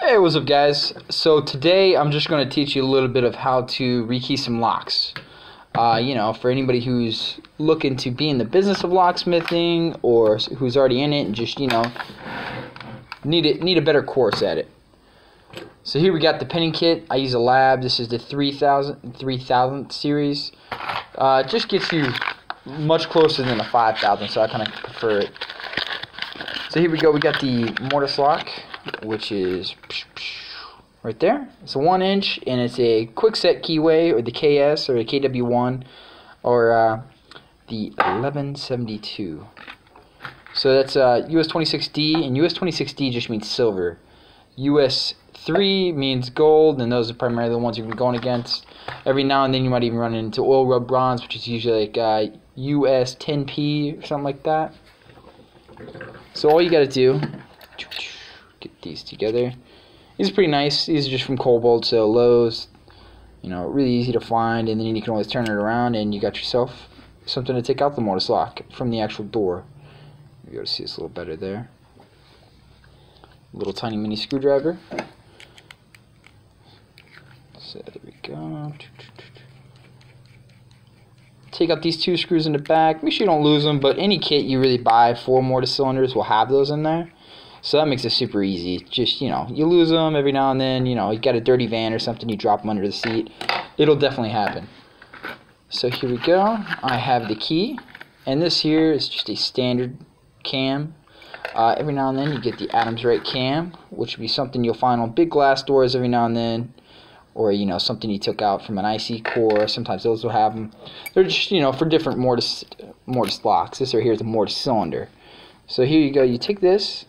Hey, what's up guys? So today I'm just going to teach you a little bit of how to rekey some locks. For anybody who's looking to be in the business of locksmithing or who's already in it and just, need a better course at it. So here we got the penning kit. I use a lab. This is the 3000th series. Just gets you much closer than a 5000, so I kind of prefer it. So here we go. We got the Mortise lock, which is right there. It's a 1-inch, and it's a quick set keyway, or the KS, or the KW1, or the 1172. So that's US 26D, and US 26D just means silver. US 3 means gold, and those are primarily the ones you're going against. Every now and then you might even run into oil rub bronze, which is usually like US 10P or something like that. So all you gotta do, get these together. These are pretty nice. These are just from Cobalt, so Lowe's. Really easy to find, and then you can always turn it around, and you got yourself something to take out the Mortise lock from the actual door. You be able to see this a little better there. Little tiny mini screwdriver. So there we go. Take out these two screws in the back. Make sure you don't lose them, but any kit you really buy for Mortise cylinders will have those in there. So that makes it super easy. Just, you lose them every now and then. You got a dirty van or something, you drop them under the seat. It'll definitely happen. So here we go. I have the key, and this here is just a standard cam. Every now and then you get the Adams Right cam, which would be something you'll find on big glass doors every now and then, or something you took out from an IC core. Sometimes those will have them. They're just for different Mortise locks. This right here is a Mortise cylinder. So here you go. You take this,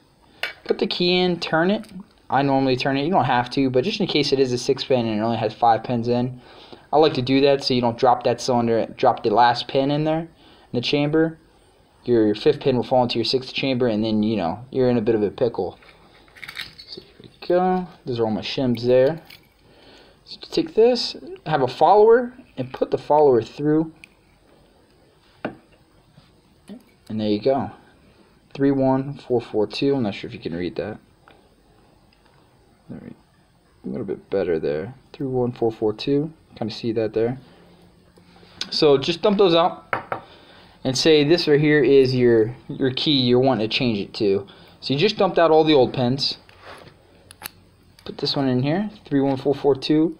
put the key in, turn it. I normally turn it. You don't have to, but just in case it is a 6-pin and it only has 5 pins in, I like to do that so you don't drop that cylinder, drop the last pin in there in the chamber. Your 5th pin will fall into your 6th chamber, and then you're in a bit of a pickle. So here we go. Those are all my shims there. So take this, have a follower, and put the follower through, and there you go. 31442. I'm not sure if you can read that. A little bit better there. 31442. Kind of see that there. So just dump those out, and say this right here is your key you're wanting to change it to. So you just dumped out all the old pins. Put this one in here, 31442.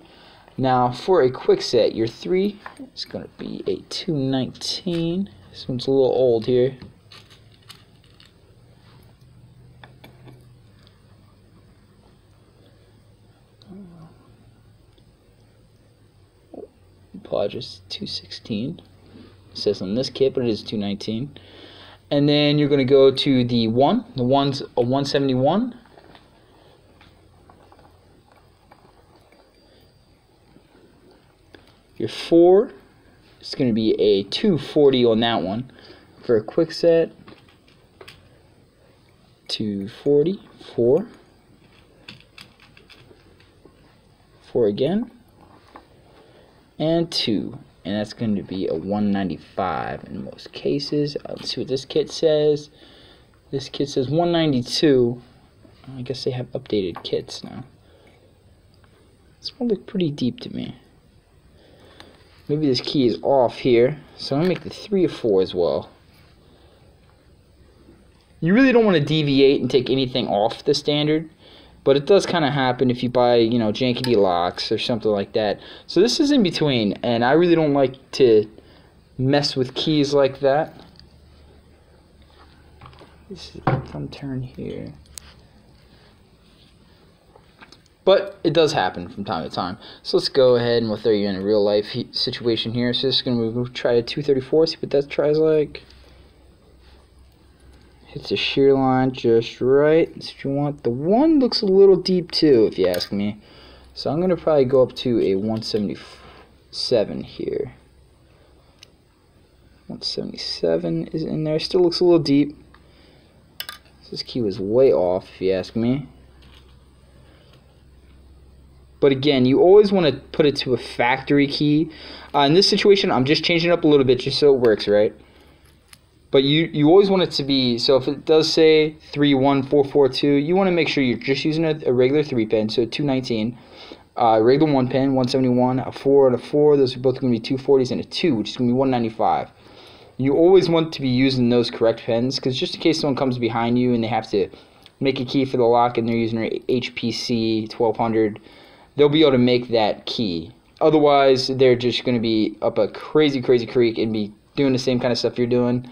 Now for a quick set, your 3 is going to be a 219. This one's a little old here. Apologies, 216. It says on this kit, but it is 219. And then you're going to go to the 1. The 1's a 171. Your 4 is going to be a 240 on that one. For a quick set, 240, 4. 4 again, and 2. And that's going to be a 195 in most cases. Let's see what this kit says. This kit says 192. I guess they have updated kits now. This one look pretty deep to me. Maybe this key is off here, so I'm going to make the 3 a 4 as well. You really don't want to deviate and take anything off the standard, but it does kind of happen if you buy, jankety locks or something like that. So this is in between, and I really don't like to mess with keys like that. This is a thumb turn here. But it does happen from time to time. So let's go ahead and we'll throw you in a real life situation here. So this is going to try a 234, see what that tries like. Hits the shear line just right. That's what you want. The 1 looks a little deep too, if you ask me. So I'm going to probably go up to a 177 here. 177 is in there. Still looks a little deep. This key was way off, if you ask me. But again, you always want to put it to a factory key. In this situation, I'm just changing it up a little bit just so it works, right? But you always want it to be, so if it does say 31442, you want to make sure you're just using a regular 3-pin, so 219, regular 1-pin, 171, a 4 and a 4, those are both going to be 240s, and a 2, which is going to be 195. You always want to be using those correct pins, because just in case someone comes behind you and they have to make a key for the lock and they're using their HPC 1200, they'll be able to make that key. Otherwise, they're just going to be up a crazy creek and be doing the same kind of stuff you're doing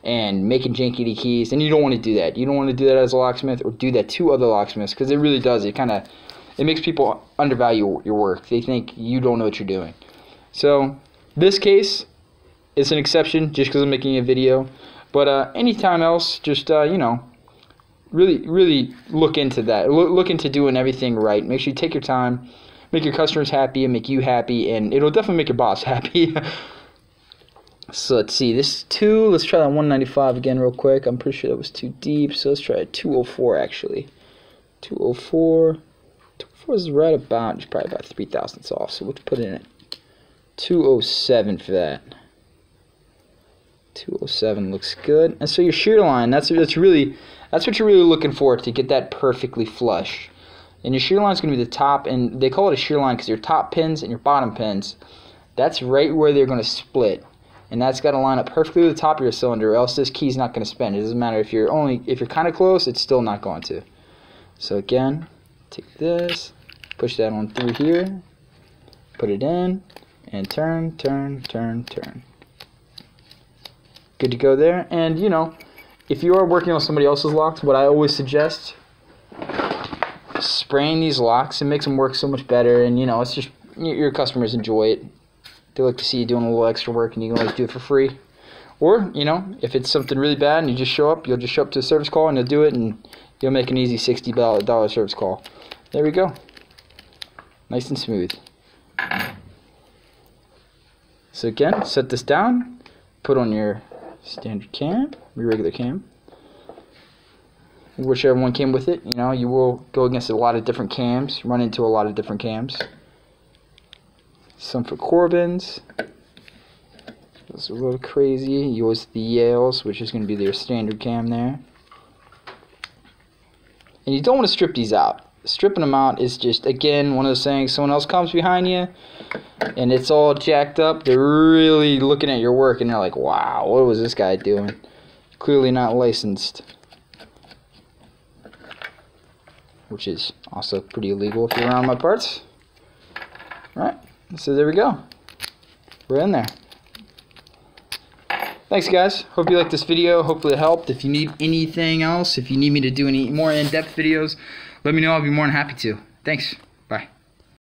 and making janky keys, and you don't want to do that. You don't want to do that as a locksmith or do that to other locksmiths, because it really does. It makes people undervalue your work. They think you don't know what you're doing. So this case, it's an exception just because I'm making a video. But anytime else, just you know, really look into that. Look into doing everything right. Make sure you take your time, make your customers happy, and make you happy, and it'll definitely make your boss happy. So let's see, this 2, let's try that 195 again real quick. I'm pretty sure that was too deep, so let's try a 204 actually. 204. 204 is right about, just probably about 3 thousandths off, so we'll put it in at 207 for that. 207 looks good. And so your shear line, that's what you're really looking for to get that perfectly flush. And your shear line is going to be the top, and they call it a shear line because your top pins and your bottom pins, that's right where they're going to split. And that's got to line up perfectly with the top of your cylinder, or else this key's not going to spin. It doesn't matter if you're kind of close, it's still not going to. So again, take this, push that on through here, put it in, and turn. Good to go there. And you know, if you are working on somebody else's locks, what I always suggest, spraying these locks, it makes them work so much better. And you know, it's just your customers enjoy it. They like to see you doing a little extra work, and you can always do it for free. Or, you know, if it's something really bad and you just show up, you'll just show up to a service call and you'll do it, and you'll make an easy $60 service call. There we go. Nice and smooth. So again, set this down, put on your standard cam, your regular cam, whichever one came with it. You know, you will go against a lot of different cams, run into a lot of different cams. Some for Corbins. Those are a little crazy. You always the Yales, which is going to be their standard cam there. And you don't want to strip these out. Stripping them out is just, again, one of those things. Someone else comes behind you, and it's all jacked up. They're really looking at your work, and they're like, wow, what was this guy doing? Clearly not licensed. Which is also pretty illegal if you're around my parts. Right. So there we go. We're in there. Thanks guys. Hope you liked this video. Hopefully it helped. If you need anything else, if you need me to do any more in-depth videos, let me know. I'll be more than happy to. Thanks. Bye.